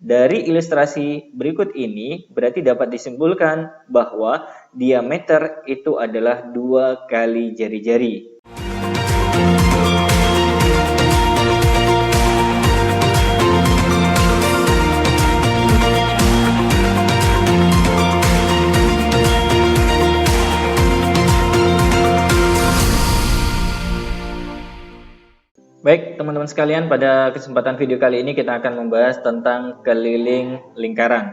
Dari ilustrasi berikut ini berarti dapat disimpulkan bahwa diameter itu adalah 2 kali jari-jari. Baik, teman-teman sekalian, pada kesempatan video kali ini kita akan membahas tentang keliling lingkaran.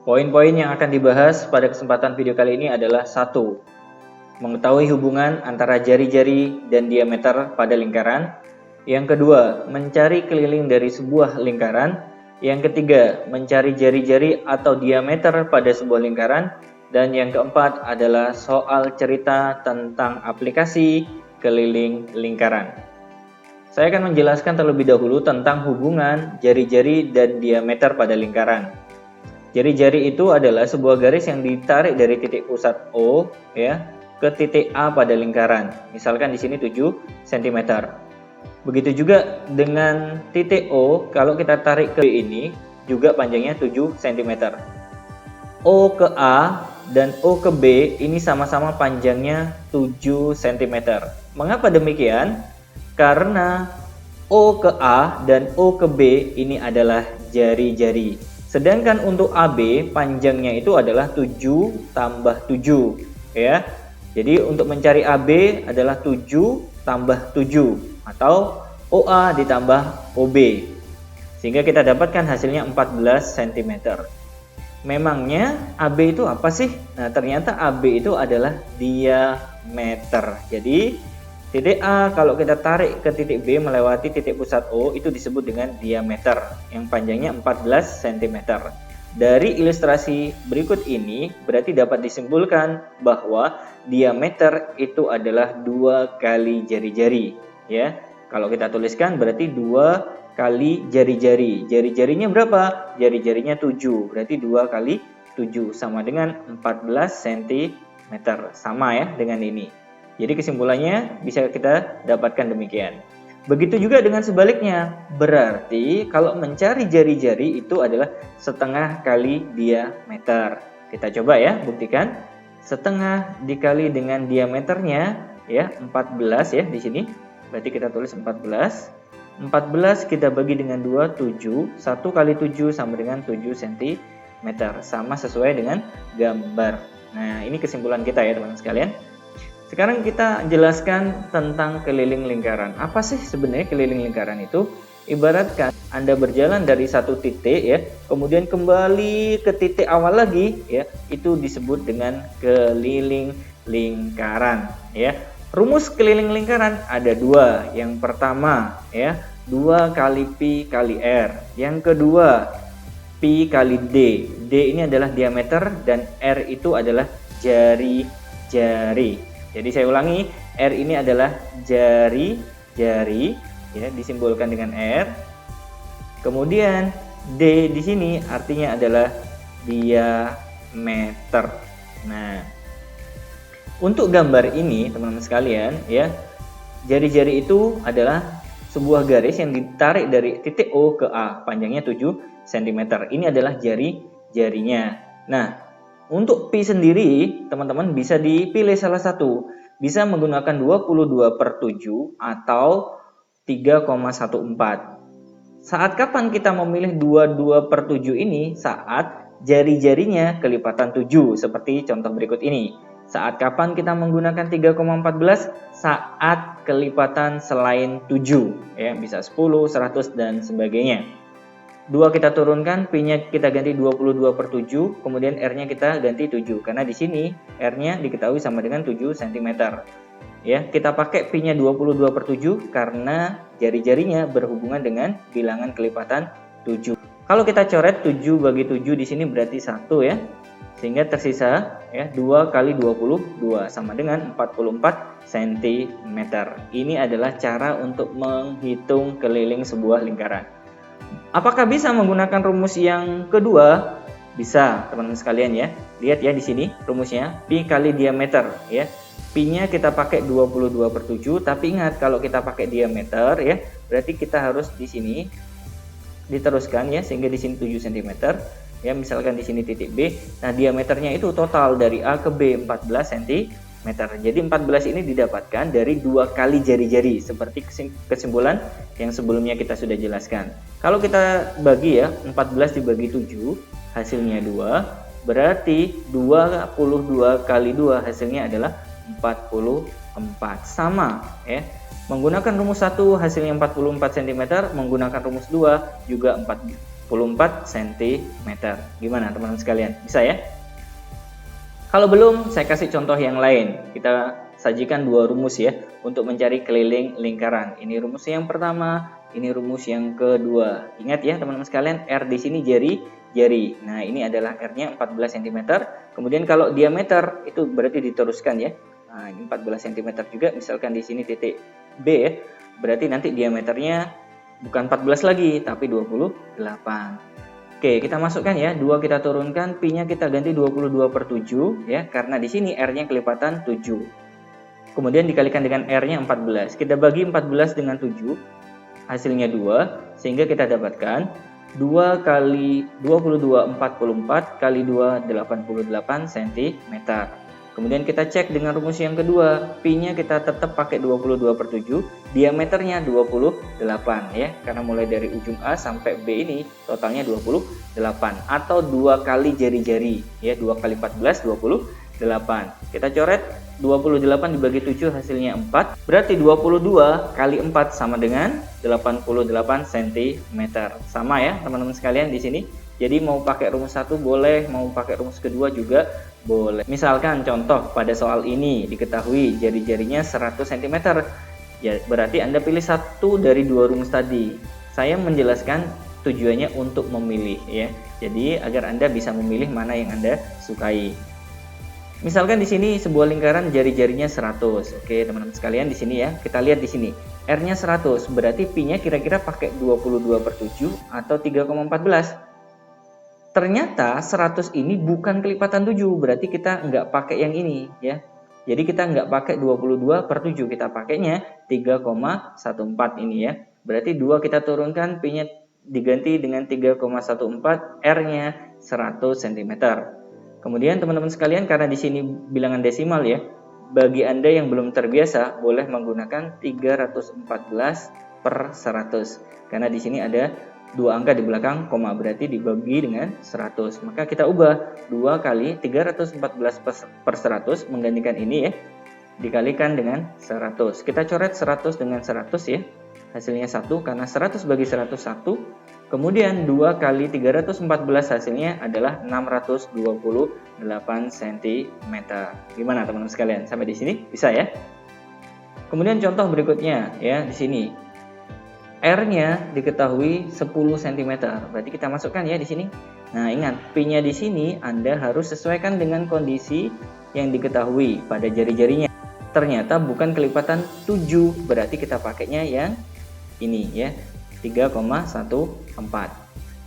Poin-poin yang akan dibahas pada kesempatan video kali ini adalah: 1. Mengetahui hubungan antara jari-jari dan diameter pada lingkaran. Yang kedua, mencari keliling dari sebuah lingkaran. Yang ketiga, mencari jari-jari atau diameter pada sebuah lingkaran. Dan yang keempat adalah soal cerita tentang aplikasi keliling lingkaran. Saya akan menjelaskan terlebih dahulu tentang hubungan jari-jari dan diameter pada lingkaran. Jari-jari itu adalah sebuah garis yang ditarik dari titik pusat O ke titik A pada lingkaran. Misalkan di sini 7 cm. Begitu juga dengan titik O, kalau kita tarik ke B ini juga panjangnya 7 cm. O ke A dan O ke B ini sama-sama panjangnya 7 cm. Mengapa demikian? Karena O ke A dan O ke B ini adalah jari-jari. Sedangkan untuk AB panjangnya itu adalah 7 tambah 7 ya. Jadi untuk mencari AB adalah 7 tambah 7 atau OA ditambah OB. Sehingga kita dapatkan hasilnya 14 cm. Memangnya AB itu apa sih? Nah, ternyata AB itu adalah diameter. Jadi titik A kalau kita tarik ke titik B melewati titik pusat O itu disebut dengan diameter yang panjangnya 14 cm. Dari ilustrasi berikut ini berarti dapat disimpulkan bahwa diameter itu adalah 2 kali jari-jari ya. Kalau kita tuliskan berarti 2 kali jari-jari. Jari-jarinya berapa? Jari-jarinya 7. Berarti 2 kali 7 sama dengan 14 cm. Sama ya dengan ini. Jadi kesimpulannya bisa kita dapatkan demikian. Begitu juga dengan sebaliknya. Berarti kalau mencari jari-jari itu adalah setengah kali diameter. Kita coba ya buktikan. Setengah dikali dengan diameternya ya 14 ya di sini. Berarti kita tulis 14. 14 kita bagi dengan 2, 7. 1 kali 7 sama dengan 7 cm. Sama sesuai dengan gambar. Nah, ini kesimpulan kita ya teman-teman sekalian. Sekarang kita jelaskan tentang keliling lingkaran. Apa sih sebenarnya keliling lingkaran itu? Ibaratkan Anda berjalan dari satu titik ya, kemudian kembali ke titik awal lagi ya, itu disebut dengan keliling lingkaran ya. Rumus keliling lingkaran ada 2. Yang pertama ya, 2 kali pi kali r. Yang kedua, pi kali d. D ini adalah diameter dan r itu adalah jari-jari. Jadi saya ulangi, R ini adalah jari-jari ya, disimbolkan dengan R. Kemudian D di sini artinya adalah diameter. Nah, untuk gambar ini teman-teman sekalian ya, jari-jari itu adalah sebuah garis yang ditarik dari titik O ke A, panjangnya 7 cm. Ini adalah jari-jarinya. Nah, untuk pi sendiri, teman-teman bisa dipilih salah satu. Bisa menggunakan 22/7 atau 3,14. Saat kapan kita memilih 22/7 ini? Saat jari-jarinya kelipatan 7, seperti contoh berikut ini. Saat kapan kita menggunakan 3,14? Saat kelipatan selain 7, ya, bisa 10, 100, dan sebagainya. 2 kita turunkan, P-nya kita ganti 22/7, kemudian R-nya kita ganti 7. Karena di sini R-nya diketahui sama dengan 7 cm. Ya, kita pakai P-nya 22/7 karena jari-jarinya berhubungan dengan bilangan kelipatan 7. Kalau kita coret 7 bagi 7 di sini berarti 1 ya. Sehingga tersisa ya 2 kali 22 sama dengan 44 cm. Ini adalah cara untuk menghitung keliling sebuah lingkaran. Apakah bisa menggunakan rumus yang kedua? Bisa, teman-teman sekalian ya. Lihat ya di sini rumusnya, pi kali diameter ya. Pi-nya kita pakai 22/7, tapi ingat kalau kita pakai diameter ya, berarti kita harus di sini diteruskan ya, sehingga di sini 7 cm. Ya, misalkan di sini titik B. Nah, diameternya itu total dari A ke B 14 cm. Jadi 14 ini didapatkan dari 2 kali jari-jari, seperti kesimpulan yang sebelumnya kita sudah jelaskan. Kalau kita bagi ya, 14 dibagi 7, hasilnya 2, berarti 22 kali 2 hasilnya adalah 44. Sama ya. Menggunakan rumus 1 hasilnya 44 cm, menggunakan rumus 2 juga 44 cm. Gimana teman-teman sekalian? Bisa ya? Kalau belum, saya kasih contoh yang lain. Kita sajikan 2 rumus ya untuk mencari keliling lingkaran. Ini rumus yang pertama, ini rumus yang kedua. Ingat ya teman-teman sekalian, R di sini jari. Nah, ini adalah R-nya 14 cm. Kemudian kalau diameter itu berarti diteruskan ya. Nah, ini 14 cm juga, misalkan di sini titik B ya. Berarti nanti diameternya bukan 14 lagi, tapi 28. Oke, kita masukkan ya, 2 kita turunkan, Pi-nya kita ganti 22/7 ya, karena di sini R-nya kelipatan 7. Kemudian dikalikan dengan R-nya 14. Kita bagi 14 dengan 7, hasilnya 2, sehingga kita dapatkan 2 kali 22 44 kali 2 88 cm. Kemudian kita cek dengan rumus yang kedua, Pi-nya kita tetap pakai 22/7, diameternya 28 ya, karena mulai dari ujung A sampai B ini totalnya 28, atau 2 kali jari-jari ya, 2 kali 14 28. Kita coret 28 dibagi 7 hasilnya 4, berarti 22 kali 4 sama dengan 88 cm. Sama ya teman-teman sekalian di sini. Jadi mau pakai rumus 1 boleh, mau pakai rumus kedua juga boleh. Misalkan contoh pada soal ini diketahui jari-jarinya 100 cm. Ya, berarti Anda pilih satu dari 2 rumus tadi. Saya menjelaskan tujuannya untuk memilih ya. Jadi agar Anda bisa memilih mana yang Anda sukai. Misalkan di sini sebuah lingkaran jari-jarinya 100. Oke, teman-teman sekalian di sini ya. Kita lihat di sini. R-nya 100, berarti Pi-nya kira-kira pakai 22/7 atau 3,14. Ternyata 100 ini bukan kelipatan 7, berarti kita nggak pakai yang ini ya. Jadi kita nggak pakai 22/7, kita pakainya 3,14 ini ya. Berarti 2 kita turunkan, Pi-nya diganti dengan 3,14, R-nya 100 cm. Kemudian teman-teman sekalian, karena di sini bilangan desimal ya, bagi Anda yang belum terbiasa boleh menggunakan 314/100. Karena di sini ada 2 angka di belakang koma, berarti dibagi dengan 100. Maka kita ubah 2 kali 314/100 menggantikan ini ya, dikalikan dengan 100. Kita coret 100 dengan 100 ya. Hasilnya 1 karena 100 bagi 100 1. Kemudian 2 kali 314 hasilnya adalah 628 cm. Gimana teman-teman sekalian? Sampai di sini bisa ya? Kemudian contoh berikutnya ya, di sini R-nya diketahui 10 cm. Berarti kita masukkan ya di sini. Nah, ingat, Pi-nya di sini Anda harus sesuaikan dengan kondisi yang diketahui pada jari-jarinya. Ternyata bukan kelipatan 7, berarti kita pakainya yang ini ya, 3,14.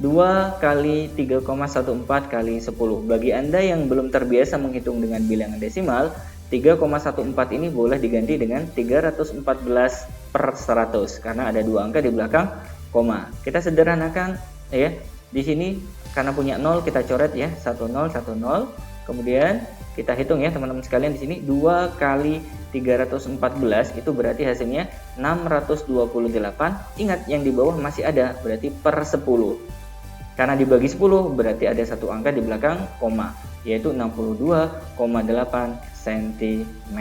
2 kali 3,14 kali 10. Bagi Anda yang belum terbiasa menghitung dengan bilangan desimal, 3,14 ini boleh diganti dengan 314/100 karena ada 2 angka di belakang koma. Kita sederhanakan ya. Di sini karena punya 0 kita coret ya, 10 10. Kemudian kita hitung ya teman-teman sekalian, di sini 2 kali 314 itu berarti hasilnya 628. Ingat yang di bawah masih ada, berarti per 10. Karena dibagi 10 berarti ada 1 angka di belakang koma, yaitu 62,8 cm.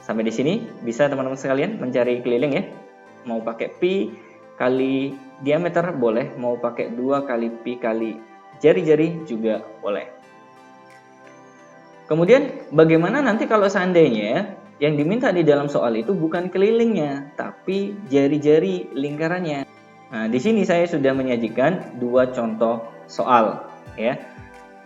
Sampai di sini bisa teman-teman sekalian mencari keliling ya. Mau pakai Pi kali diameter boleh, mau pakai 2 kali Pi kali jari-jari juga boleh. Kemudian bagaimana nanti kalau seandainya yang diminta di dalam soal itu bukan kelilingnya, tapi jari-jari lingkarannya. Nah, di sini saya sudah menyajikan 2 contoh soal ya.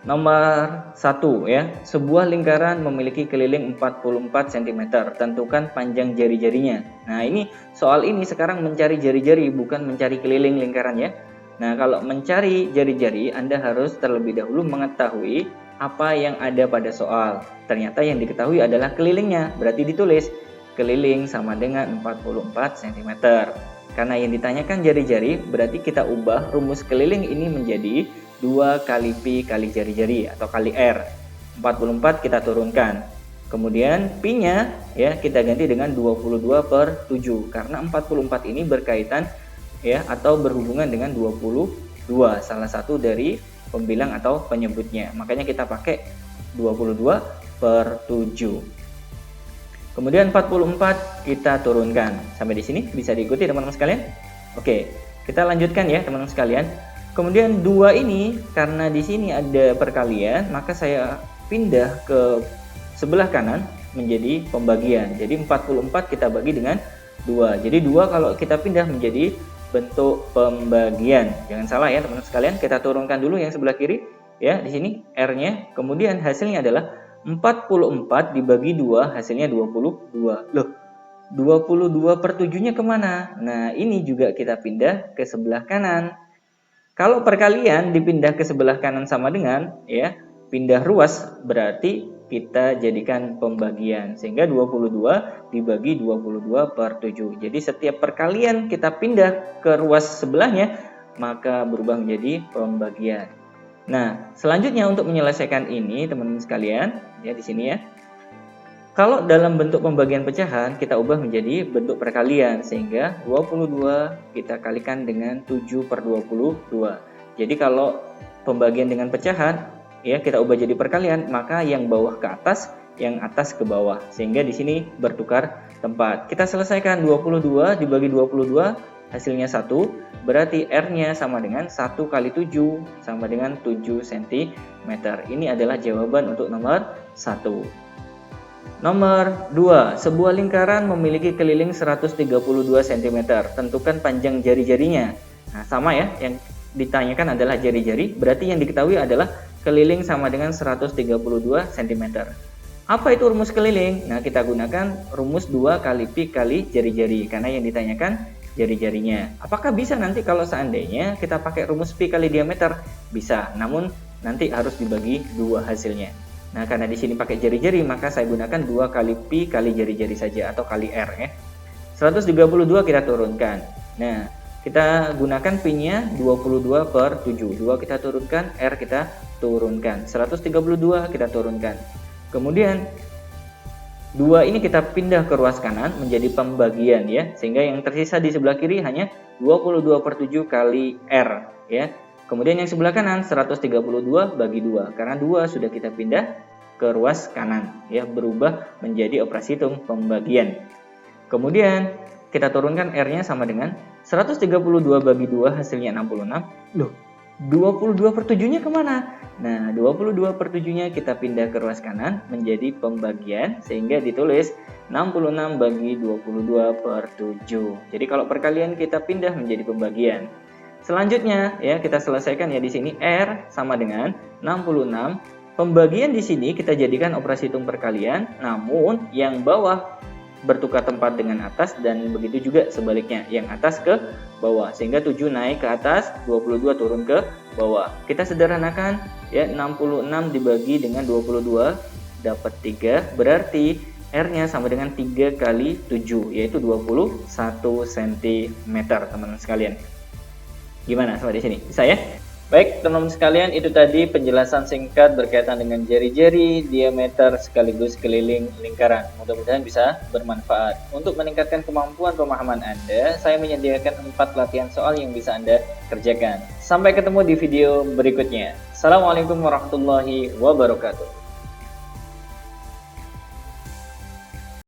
Nomor 1 ya, sebuah lingkaran memiliki keliling 44 cm, tentukan panjang jari-jarinya. Nah, ini soal ini sekarang mencari jari-jari, bukan mencari keliling lingkaran ya. Nah, kalau mencari jari-jari Anda harus terlebih dahulu mengetahui apa yang ada pada soal. Ternyata yang diketahui adalah kelilingnya, berarti ditulis keliling sama dengan 44 cm. Karena yang ditanyakan jari-jari, berarti kita ubah rumus keliling ini menjadi 2 kali pi kali jari-jari atau kali R. 44 kita turunkan. Kemudian pi-nya ya kita ganti dengan 22/7 karena 44 ini berkaitan ya atau berhubungan dengan 22, salah satu dari pembilang atau penyebutnya. Makanya kita pakai 22/7. Kemudian 44 kita turunkan. Sampai di sini bisa diikuti teman-teman sekalian? Oke, kita lanjutkan ya teman-teman sekalian. Kemudian 2 ini karena di sini ada perkalian, maka saya pindah ke sebelah kanan menjadi pembagian. Jadi 44 kita bagi dengan 2. Jadi 2 kalau kita pindah menjadi bentuk pembagian. Jangan salah ya teman-teman sekalian, kita turunkan dulu yang sebelah kiri ya di sini R-nya. Kemudian hasilnya adalah 44 dibagi 2 hasilnya 22. Loh, 22/7-nya kemana? Nah, ini juga kita pindah ke sebelah kanan. Kalau perkalian dipindah ke sebelah kanan sama dengan ya pindah ruas, berarti kita jadikan pembagian, sehingga 22 dibagi 22/7. Jadi setiap perkalian kita pindah ke ruas sebelahnya, maka berubah menjadi pembagian. Nah, selanjutnya untuk menyelesaikan ini teman-teman sekalian, ya di sini ya. Kalau dalam bentuk pembagian pecahan, kita ubah menjadi bentuk perkalian, sehingga 22 kita kalikan dengan 7/22. Jadi kalau pembagian dengan pecahan ya kita ubah jadi perkalian, maka yang bawah ke atas, yang atas ke bawah, sehingga di sini bertukar tempat. Kita selesaikan 22 dibagi 22 hasilnya 1, berarti R-nya sama dengan 1 kali 7 sama dengan 7 cm. Ini adalah jawaban untuk nomor 1. Nomor 2, sebuah lingkaran memiliki keliling 132 cm. Tentukan panjang jari-jarinya. Nah, sama ya, yang ditanyakan adalah jari-jari, berarti yang diketahui adalah keliling sama dengan 132 cm. Apa itu rumus keliling? Nah, kita gunakan rumus 2 kali pi kali jari-jari karena yang ditanyakan jari-jarinya. Apakah bisa nanti kalau seandainya kita pakai rumus pi kali diameter? Bisa, namun nanti harus dibagi 2 hasilnya. Nah, karena di sini pakai jari-jari, maka saya gunakan 2 kali pi kali jari-jari saja atau kali R ya. 132 kita turunkan. Nah, kita gunakan pi-nya 22/7. 2 kita turunkan, R kita turunkan. 132 kita turunkan. Kemudian 2 ini kita pindah ke ruas kanan menjadi pembagian ya. Sehingga yang tersisa di sebelah kiri hanya 22/7 kali R ya. Kemudian yang sebelah kanan 132 bagi 2. Karena 2 sudah kita pindah ke ruas kanan ya, berubah menjadi operasi hitung pembagian. Kemudian kita turunkan R-nya sama dengan 132 bagi 2 hasilnya 66. Loh, 22/7-nya kemana? Nah, 22/7-nya kita pindah ke ruas kanan menjadi pembagian, sehingga ditulis 66 bagi 22/7. Jadi kalau perkalian kita pindah menjadi pembagian. Selanjutnya ya kita selesaikan ya di sini R sama dengan 66. Pembagian di sini kita jadikan operasi hitung perkalian, namun yang bawah bertukar tempat dengan atas dan begitu juga sebaliknya, yang atas ke bawah, sehingga 7 naik ke atas, 22 turun ke bawah. Kita sederhanakan ya, 66 dibagi dengan 22 dapat 3, berarti R-nya sama dengan 3 kali 7 yaitu 21 cm teman-teman sekalian. Gimana sampai di sini? Bisa ya? Baik teman-teman sekalian, itu tadi penjelasan singkat berkaitan dengan jari-jari, diameter, sekaligus keliling lingkaran. Mudah-mudahan bisa bermanfaat. Untuk meningkatkan kemampuan pemahaman Anda, saya menyediakan 4 latihan soal yang bisa Anda kerjakan. Sampai ketemu di video berikutnya. Assalamualaikum warahmatullahi wabarakatuh.